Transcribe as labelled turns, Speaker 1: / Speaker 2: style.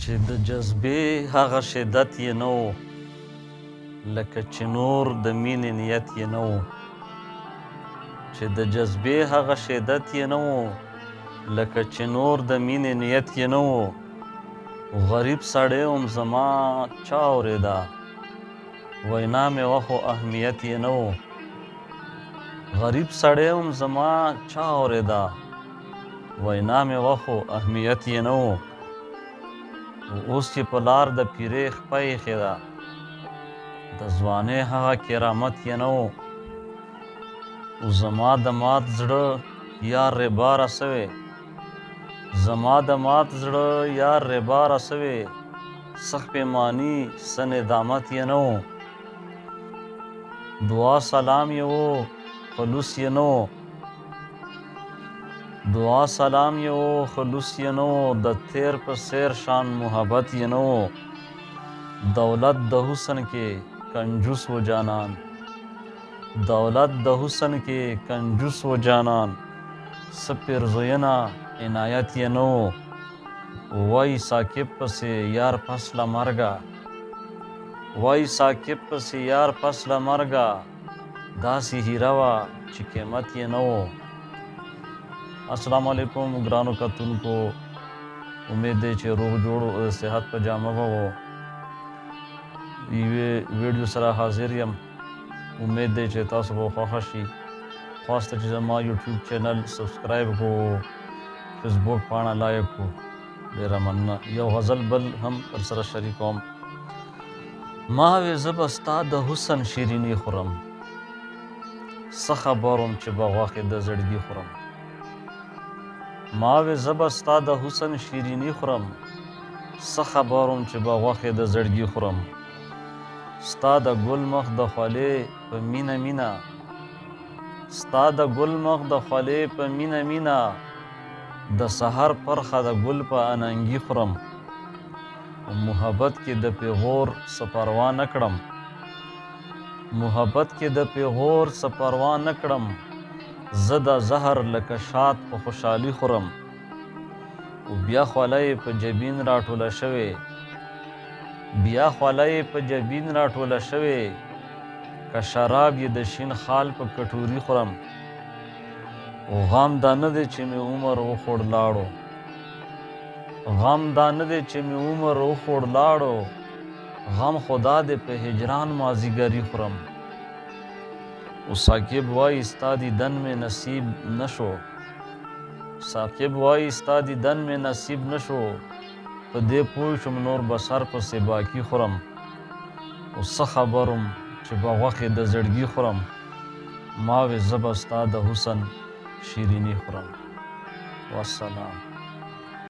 Speaker 1: چې د جذبې هغه شدت یې نه و لکه چې نور د مینې نیت یې نه و چې د جذبې هغه شدت یې نه و لکه چې نور د مینې نیت یې نه و غریب سړی وم زما چا اورېده وینا مې وه خو اهمیت یې نه و غریب سړی وم زما چا اورېده وینا مې وه خو اهمیت یې نه و اوس چې په لار د پیرې خپه ایښې ده د ځوانۍ هغه کرامت یې نه و زما د مات زړه یار رباره سوې زما د مات زړه یار رباره سوې څه پښیماني څه ندامت یې نه و دعا سلام یې و خلوص یې نه و دعا سلام یې و خلوص یې نه و د تیر په څیر شان محبت یې نه و دولت د حسن کې کنجوس و جانان دولت د حسن کې کنجوس و جانان څه پیرزوینه عنایت یې نه و وای ساکب پسې یار پس له مرګه وای ساکب پسې یار پس له مرګه داسې هیره وه چې قیمت یې نه و السلام علیکم ګرانو کتونکو امید دی چې روغ جوړ صحت په جامه به و یوې ویډیو سره حاضر یم امید دی چې تاسو به خوښه شي خاص ته چې زما یوټیوب چینل سبسکرایب کو فیسبوک پاڼه لایک کو ډېره مننه یو غزل بل هم در سره شریکوم ما وې زه به ستا د حسن شیریني خورم څه خبر وم چې به غوښې د زړګي خورم ما وې زه به ستا د حسن شیریني خورم څه خبر وم چې به غوښې د زړګي خورم ستا د ګل مخ د خولې په مینه مینه ستا د ګل مخ د خولې په مینه مینه د سحر پرخه د ګل په اننګي خورم محبت کې د پیغور څه پروا نه کړم محبت کې د پیغور څه پروا نه کړم زه د زهر لکه شات په خوشحالي خورم او بیا خوله په جبین راټوله شوې بیا خوله په جبین راټوله شوې که شراب یې د شین خال په کټوري خورم او غم دا نه دی چې مې عمر وخوړ لاړو غم دا نه دی چې مې عمر وخوړ لاړو غم خدا دې په هجران مازیګري خورم او ساقب وایي ستا دیدن مې نصیب نشو ساقب وایي ستا دیدن مې نصیب نشو په دې پوه شوم نور به سر پسې باقي خورم او څه خبر وم چې به غوښې د زړګي خورم ما وې زه به ستا د حسن شیریني خورم والسلام